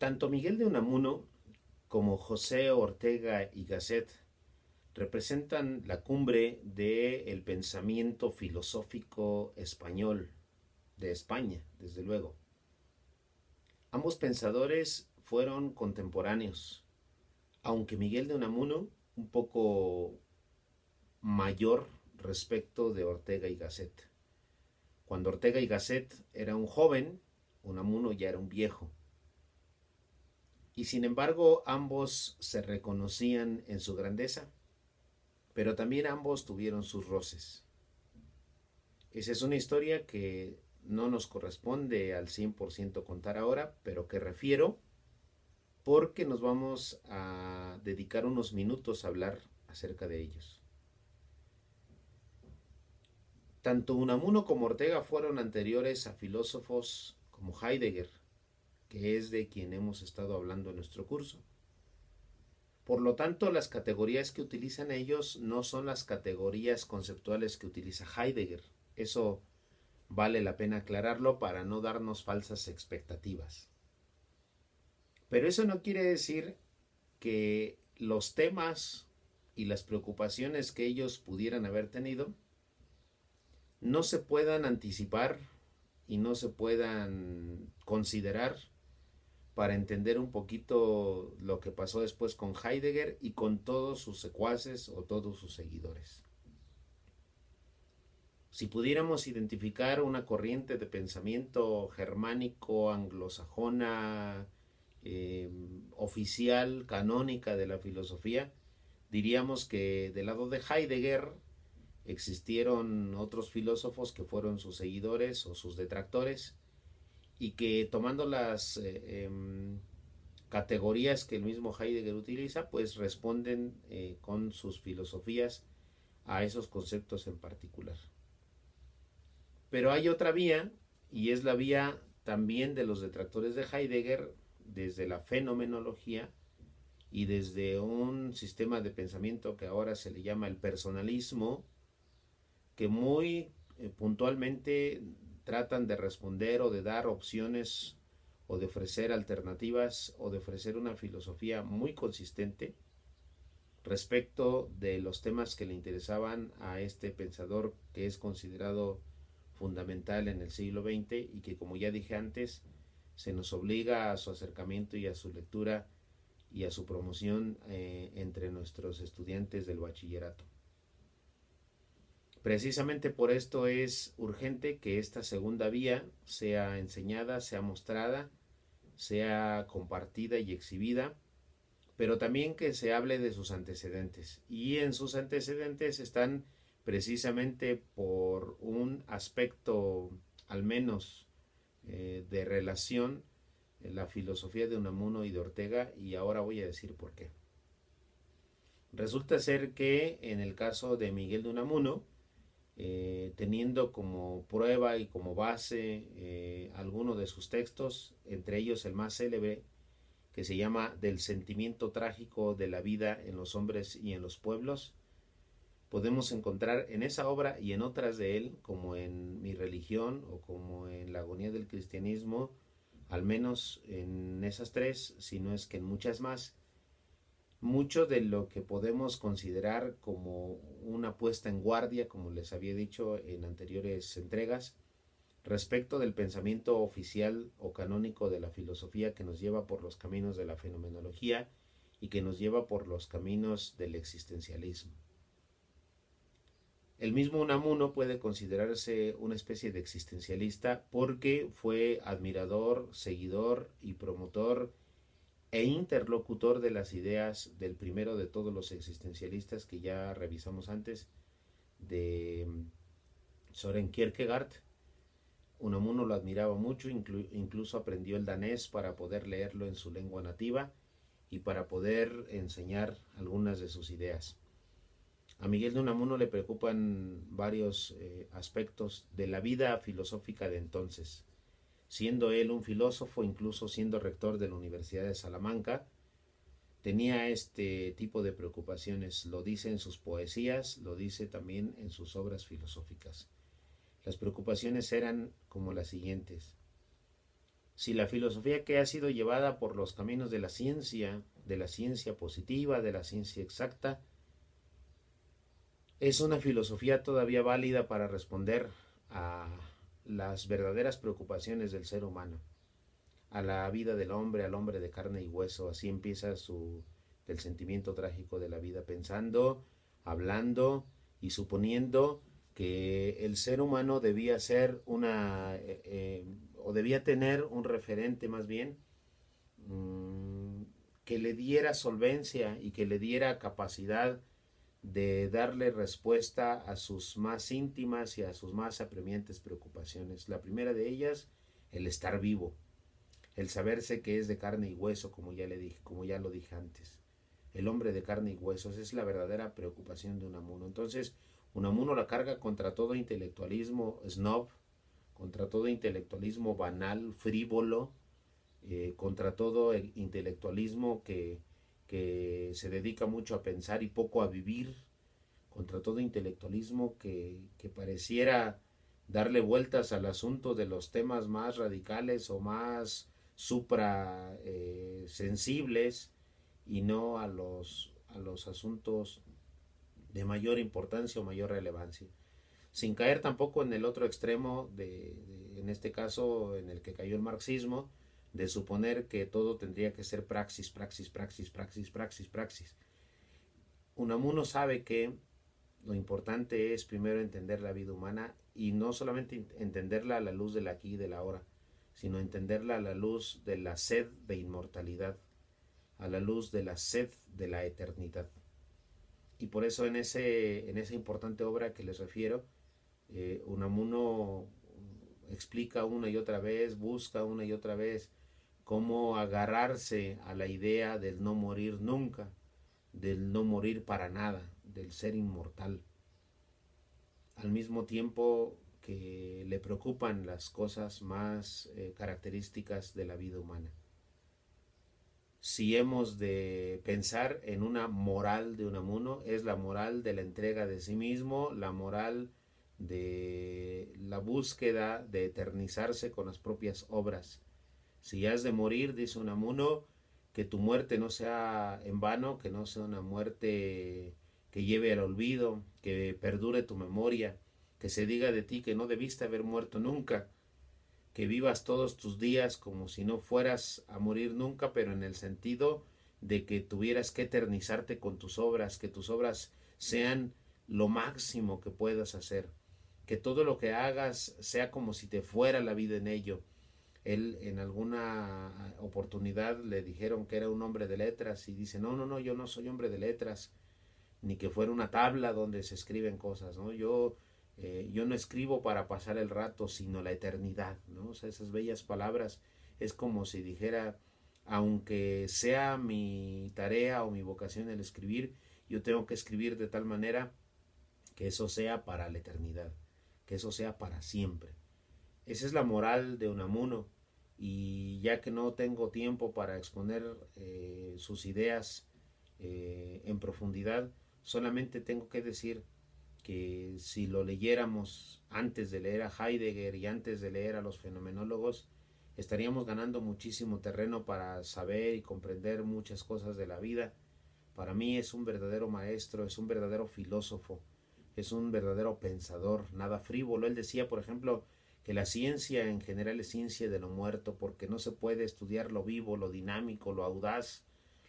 Tanto Miguel de Unamuno como José Ortega y Gasset representan la cumbre del pensamiento filosófico español, de España, desde luego. Ambos pensadores fueron contemporáneos, aunque Miguel de Unamuno un poco mayor respecto de Ortega y Gasset. Cuando Ortega y Gasset era un joven, Unamuno ya era un viejo. Y sin embargo, ambos se reconocían en su grandeza, pero también ambos tuvieron sus roces. Esa es una historia que no nos corresponde al 100% contar ahora, pero que refiero porque nos vamos a dedicar unos minutos a hablar acerca de ellos. Tanto Unamuno como Ortega fueron anteriores a filósofos como Heidegger, que es de quien hemos estado hablando en nuestro curso. Por lo tanto, las categorías que utilizan ellos no son las categorías conceptuales que utiliza Heidegger. Eso vale la pena aclararlo para no darnos falsas expectativas. Pero eso no quiere decir que los temas y las preocupaciones que ellos pudieran haber tenido no se puedan anticipar y no se puedan considerar para entender un poquito lo que pasó después con Heidegger y con todos sus secuaces o todos sus seguidores. Si pudiéramos identificar una corriente de pensamiento germánico, anglosajona, oficial, canónica de la filosofía, diríamos que del lado de Heidegger existieron otros filósofos que fueron sus seguidores o sus detractores y que tomando las categorías que el mismo Heidegger utiliza, pues responden con sus filosofías a esos conceptos en particular. Pero hay otra vía, y es la vía también de los detractores de Heidegger, desde la fenomenología y desde un sistema de pensamiento que ahora se le llama el personalismo, que muy puntualmente tratan de responder o de dar opciones o de ofrecer alternativas o de ofrecer una filosofía muy consistente respecto de los temas que le interesaban a este pensador que es considerado fundamental en el siglo XX y que, como ya dije antes, se nos obliga a su acercamiento y a su lectura y a su promoción entre nuestros estudiantes del bachillerato. Precisamente por esto es urgente que esta segunda vía sea enseñada, sea mostrada, sea compartida y exhibida, pero también que se hable de sus antecedentes. Y en sus antecedentes están precisamente por un aspecto, al menos, de relación, la filosofía de Unamuno y de Ortega, y ahora voy a decir por qué. Resulta ser que en el caso de Miguel de Unamuno, teniendo como prueba y como base algunos de sus textos, entre ellos el más célebre, que se llama Del sentimiento trágico de la vida en los hombres y en los pueblos, podemos encontrar en esa obra y en otras de él, como en Mi religión o como en La agonía del cristianismo, al menos en esas tres, si no es que en muchas más, mucho de lo que podemos considerar como una puesta en guardia, como les había dicho en anteriores entregas, respecto del pensamiento oficial o canónico de la filosofía que nos lleva por los caminos de la fenomenología y que nos lleva por los caminos del existencialismo. El mismo Unamuno puede considerarse una especie de existencialista porque fue admirador, seguidor y promotor e interlocutor de las ideas del primero de todos los existencialistas que ya revisamos antes, de Søren Kierkegaard. Unamuno lo admiraba mucho, incluso aprendió el danés para poder leerlo en su lengua nativa y para poder enseñar algunas de sus ideas. A Miguel de Unamuno le preocupan varios aspectos de la vida filosófica de entonces. Siendo él un filósofo, incluso siendo rector de la Universidad de Salamanca, tenía este tipo de preocupaciones. Lo dice en sus poesías, lo dice también en sus obras filosóficas. Las preocupaciones eran como las siguientes. Si la filosofía que ha sido llevada por los caminos de la ciencia positiva, de la ciencia exacta, es una filosofía todavía válida para responder a las verdaderas preocupaciones del ser humano, a la vida del hombre, al hombre de carne y hueso. Así empieza el sentimiento trágico de la vida, pensando, hablando y suponiendo que el ser humano debía ser o debía tener un referente más bien, mmm, que le diera solvencia y que le diera capacidad de darle respuesta a sus más íntimas y a sus más apremiantes preocupaciones. La primera de ellas, el estar vivo, el saberse que es de carne y hueso, como ya le dije, como ya lo dije antes. El hombre de carne y huesos es la verdadera preocupación de Unamuno. Entonces, Unamuno la carga contra todo intelectualismo snob, contra todo intelectualismo banal, frívolo, contra todo el intelectualismo que se dedica mucho a pensar y poco a vivir, contra todo intelectualismo que pareciera darle vueltas al asunto de los temas más radicales o más supra sensibles y no a los asuntos de mayor importancia o mayor relevancia, sin caer tampoco en el otro extremo en este caso en el que cayó el marxismo, de suponer que todo tendría que ser praxis, praxis, praxis, praxis, praxis, praxis. Unamuno sabe que lo importante es primero entender la vida humana y no solamente entenderla a la luz del aquí y del ahora, sino entenderla a la luz de la sed de inmortalidad, a la luz de la sed de la eternidad. Y por eso en esa importante obra que les refiero, Unamuno explica una y otra vez, busca una y otra vez cómo agarrarse a la idea del no morir nunca, del no morir para nada, del ser inmortal, al mismo tiempo que le preocupan las cosas más características de la vida humana. Si hemos de pensar en una moral de Unamuno, es la moral de la entrega de sí mismo, la moral de la búsqueda de eternizarse con las propias obras. Si has de morir, dice Unamuno, que tu muerte no sea en vano, que no sea una muerte que lleve al olvido, que perdure tu memoria, que se diga de ti que no debiste haber muerto nunca, que vivas todos tus días como si no fueras a morir nunca, pero en el sentido de que tuvieras que eternizarte con tus obras, que tus obras sean lo máximo que puedas hacer, que todo lo que hagas sea como si te fuera la vida en ello. Él en alguna oportunidad le dijeron que era un hombre de letras y dice, no, no, no, yo no soy hombre de letras, ni que fuera una tabla donde se escriben cosas, ¿no? Yo no escribo para pasar el rato, sino la eternidad, ¿no? O sea, esas bellas palabras es como si dijera, aunque sea mi tarea o mi vocación el escribir, yo tengo que escribir de tal manera que eso sea para la eternidad, que eso sea para siempre. Esa es la moral de Unamuno, y ya que no tengo tiempo para exponer sus ideas en profundidad, solamente tengo que decir que si lo leyéramos antes de leer a Heidegger y antes de leer a los fenomenólogos, estaríamos ganando muchísimo terreno para saber y comprender muchas cosas de la vida. Para mí es un verdadero maestro, es un verdadero filósofo, es un verdadero pensador, nada frívolo. Él decía, por ejemplo, que la ciencia en general es ciencia de lo muerto, porque no se puede estudiar lo vivo, lo dinámico, lo audaz,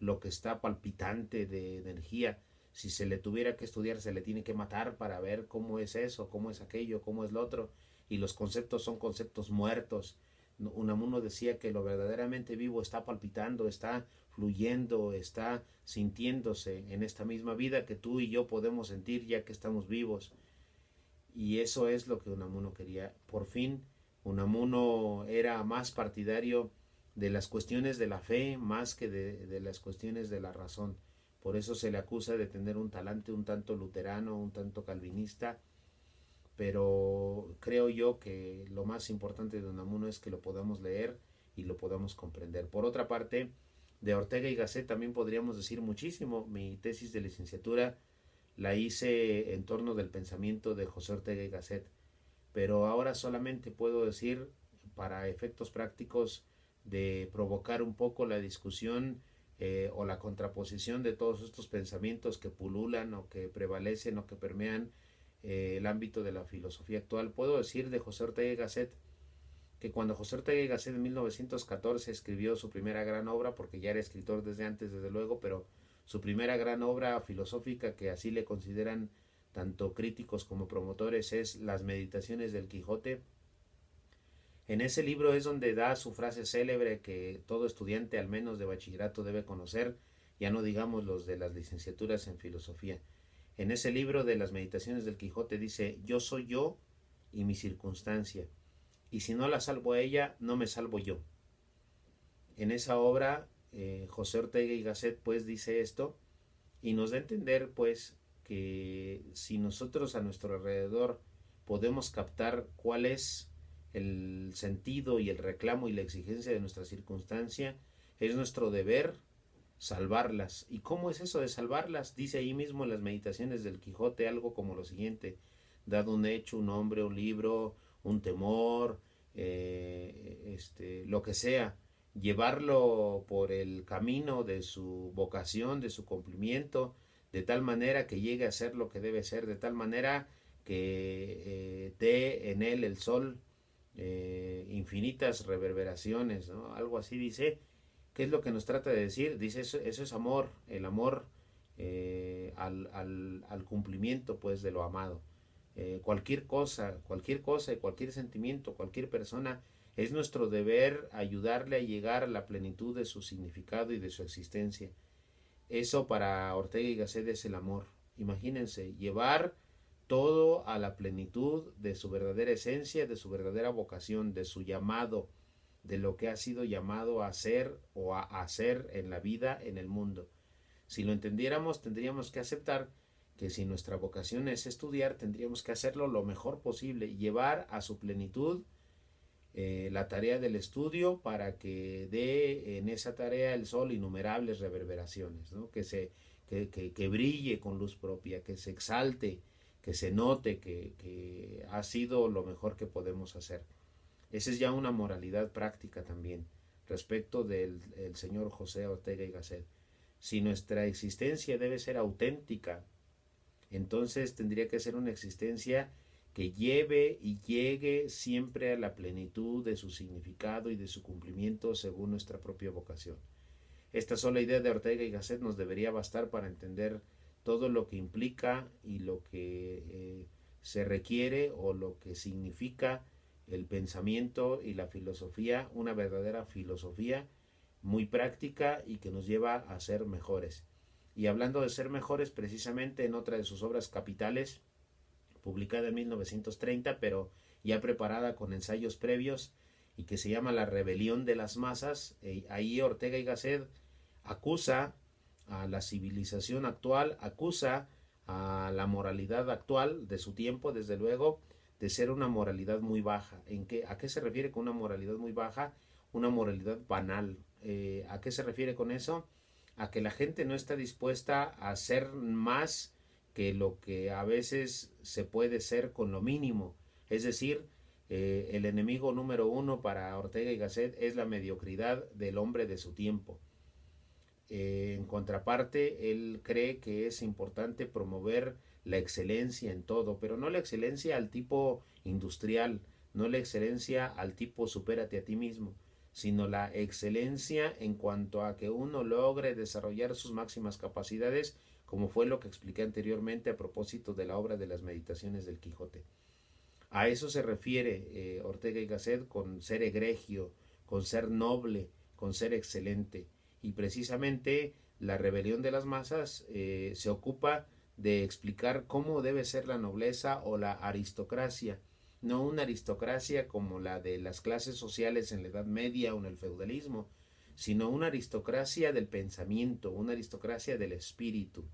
lo que está palpitante de energía. Si se le tuviera que estudiar, se le tiene que matar para ver cómo es eso, cómo es aquello, cómo es lo otro. Y los conceptos son conceptos muertos. Unamuno decía que lo verdaderamente vivo está palpitando, está fluyendo, está sintiéndose en esta misma vida que tú y yo podemos sentir ya que estamos vivos. Y eso es lo que Unamuno quería. Por fin, Unamuno era más partidario de las cuestiones de la fe más que de las cuestiones de la razón. Por eso se le acusa de tener un talante un tanto luterano, un tanto calvinista, pero creo yo que lo más importante de Unamuno es que lo podamos leer y lo podamos comprender. Por otra parte, de Ortega y Gasset también podríamos decir muchísimo. Mi tesis de licenciatura la hice en torno del pensamiento de José Ortega y Gasset, pero ahora solamente puedo decir, para efectos prácticos, de provocar un poco la discusión o la contraposición de todos estos pensamientos que pululan o que prevalecen o que permean el ámbito de la filosofía actual. Puedo decir de José Ortega y Gasset que cuando José Ortega y Gasset en 1914 escribió su primera gran obra, porque ya era escritor desde antes, desde luego, pero su primera gran obra filosófica, que así le consideran tanto críticos como promotores, es Las Meditaciones del Quijote. En ese libro es donde da su frase célebre que todo estudiante, al menos de bachillerato, debe conocer, ya no digamos los de las licenciaturas en filosofía. En ese libro de Las Meditaciones del Quijote dice: yo soy yo y mi circunstancia, y si no la salvo a ella, no me salvo yo. En esa obra, José Ortega y Gasset pues dice esto, y nos da a entender pues que si nosotros a nuestro alrededor podemos captar cuál es el sentido y el reclamo y la exigencia de nuestra circunstancia, es nuestro deber salvarlas. ¿Y cómo es eso de salvarlas? Dice ahí mismo en las Meditaciones del Quijote algo como lo siguiente: dado un hecho, un hombre, un libro, un temor, lo que sea, llevarlo por el camino de su vocación, de su cumplimiento, de tal manera que llegue a ser lo que debe ser, de tal manera que dé en él el sol infinitas reverberaciones, ¿no? Algo así dice. ¿Qué es lo que nos trata de decir? Dice, eso es amor, el amor al cumplimiento pues de lo amado. Cualquier cosa y cualquier sentimiento, cualquier persona, es nuestro deber ayudarle a llegar a la plenitud de su significado y de su existencia. Eso para Ortega y Gasset es el amor. Imagínense, llevar todo a la plenitud de su verdadera esencia, de su verdadera vocación, de su llamado, de lo que ha sido llamado a ser o a hacer en la vida, en el mundo. Si lo entendiéramos, tendríamos que aceptar que si nuestra vocación es estudiar, tendríamos que hacerlo lo mejor posible y llevar a su plenitud la tarea del estudio para que dé en esa tarea el sol innumerables reverberaciones, ¿no? Que brille con luz propia, que se exalte, que se note que ha sido lo mejor que podemos hacer. Esa es ya una moralidad práctica también respecto del el señor José Ortega y Gasset. Si nuestra existencia debe ser auténtica, entonces tendría que ser una existencia que lleve y llegue siempre a la plenitud de su significado y de su cumplimiento según nuestra propia vocación. Esta sola idea de Ortega y Gasset nos debería bastar para entender todo lo que implica y lo que se requiere o lo que significa el pensamiento y la filosofía, una verdadera filosofía muy práctica y que nos lleva a ser mejores. Y hablando de ser mejores, precisamente en otra de sus obras capitales, publicada en 1930, pero ya preparada con ensayos previos y que se llama La rebelión de las masas, ahí Ortega y Gasset acusa a la civilización actual, acusa a la moralidad actual de su tiempo, desde luego, de ser una moralidad muy baja. ¿A qué se refiere con una moralidad muy baja? Una moralidad banal. ¿A qué se refiere con eso? A que la gente no está dispuesta a hacer más que lo que a veces se puede ser con lo mínimo. Es decir, el enemigo número uno para Ortega y Gasset es la mediocridad del hombre de su tiempo. En contraparte, él cree que es importante promover la excelencia en todo, pero no la excelencia al tipo industrial, no la excelencia al tipo supérate a ti mismo, sino la excelencia en cuanto a que uno logre desarrollar sus máximas capacidades, como fue lo que expliqué anteriormente a propósito de la obra de las Meditaciones del Quijote. A eso se refiere Ortega y Gasset con ser egregio, con ser noble, con ser excelente. Y precisamente la rebelión de las masas se ocupa de explicar cómo debe ser la nobleza o la aristocracia. No una aristocracia como la de las clases sociales en la Edad Media o en el feudalismo, sino una aristocracia del pensamiento, una aristocracia del espíritu,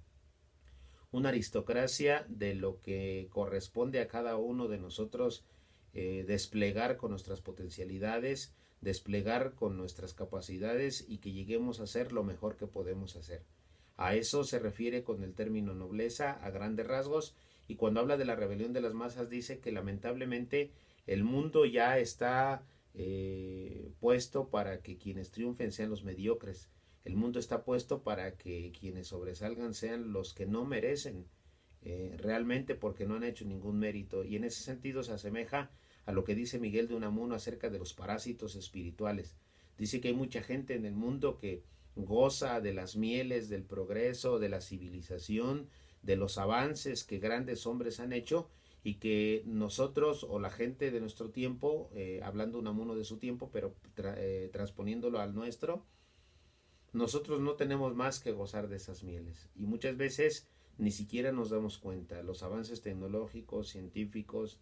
una aristocracia de lo que corresponde a cada uno de nosotros desplegar con nuestras potencialidades, desplegar con nuestras capacidades y que lleguemos a ser lo mejor que podemos hacer. A eso se refiere con el término nobleza a grandes rasgos, y cuando habla de la rebelión de las masas dice que lamentablemente el mundo ya está puesto para que quienes triunfen sean los mediocres. El mundo está puesto para que quienes sobresalgan sean los que no merecen realmente, porque no han hecho ningún mérito. Y en ese sentido se asemeja a lo que dice Miguel de Unamuno acerca de los parásitos espirituales. Dice que hay mucha gente en el mundo que goza de las mieles del progreso, de la civilización, de los avances que grandes hombres han hecho, y que nosotros o la gente de nuestro tiempo, hablando Unamuno de su tiempo, pero transponiéndolo al nuestro, nosotros no tenemos más que gozar de esas mieles. Y muchas veces ni siquiera nos damos cuenta. Los avances tecnológicos, científicos,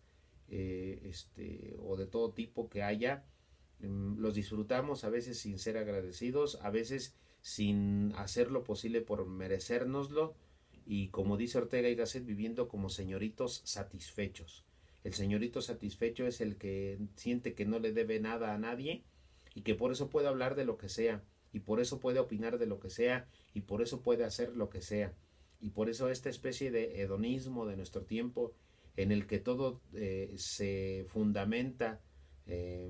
o de todo tipo que haya, los disfrutamos a veces sin ser agradecidos, a veces sin hacer lo posible por merecérnoslo, y como dice Ortega y Gasset, viviendo como señoritos satisfechos. El señorito satisfecho es el que siente que no le debe nada a nadie y que por eso puede hablar de lo que sea, y por eso puede opinar de lo que sea, y por eso puede hacer lo que sea. Y por eso esta especie de hedonismo de nuestro tiempo, en el que todo se fundamenta eh,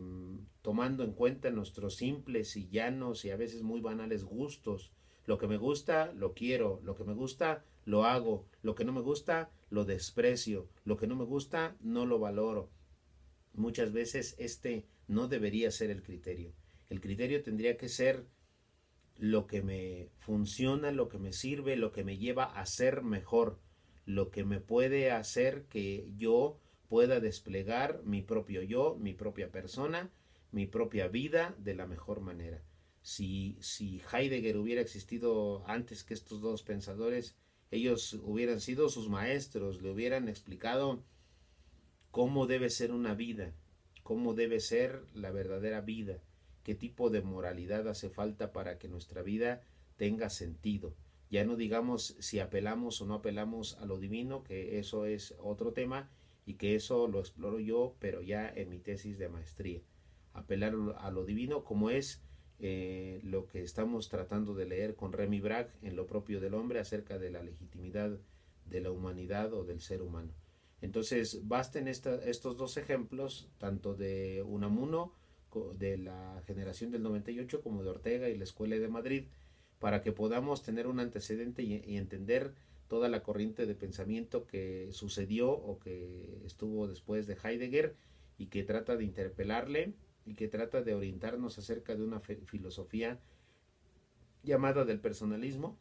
tomando en cuenta nuestros simples y llanos y a veces muy banales gustos. Lo que me gusta, lo quiero. Lo que me gusta, lo hago. Lo que no me gusta, lo desprecio. Lo que no me gusta, no lo valoro. Muchas veces este no debería ser el criterio. El criterio tendría que ser lo que me funciona, lo que me sirve, lo que me lleva a ser mejor, lo que me puede hacer que yo pueda desplegar mi propio yo, mi propia persona, mi propia vida de la mejor manera. Si Heidegger hubiera existido antes que estos dos pensadores, ellos hubieran sido sus maestros, le hubieran explicado cómo debe ser una vida, cómo debe ser la verdadera vida, qué tipo de moralidad hace falta para que nuestra vida tenga sentido. Ya no digamos si apelamos o no apelamos a lo divino, que eso es otro tema y que eso lo exploro yo, pero ya en mi tesis de maestría. Apelar a lo divino, como es lo que estamos tratando de leer con Remy Bragg en Lo propio del hombre, acerca de la legitimidad de la humanidad o del ser humano. Entonces, basten estos dos ejemplos, tanto de Unamuno, de la generación del 98, como de Ortega y la Escuela de Madrid, para que podamos tener un antecedente y entender toda la corriente de pensamiento que sucedió o que estuvo después de Heidegger, y que trata de interpelarle y que trata de orientarnos acerca de una filosofía llamada del personalismo,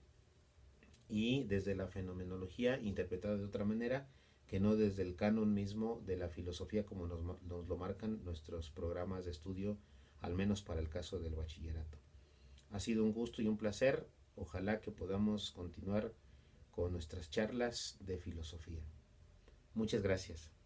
y desde la fenomenología interpretada de otra manera, que no desde el canon mismo de la filosofía como nos lo marcan nuestros programas de estudio, al menos para el caso del bachillerato. Ha sido un gusto y un placer. Ojalá que podamos continuar con nuestras charlas de filosofía. Muchas gracias.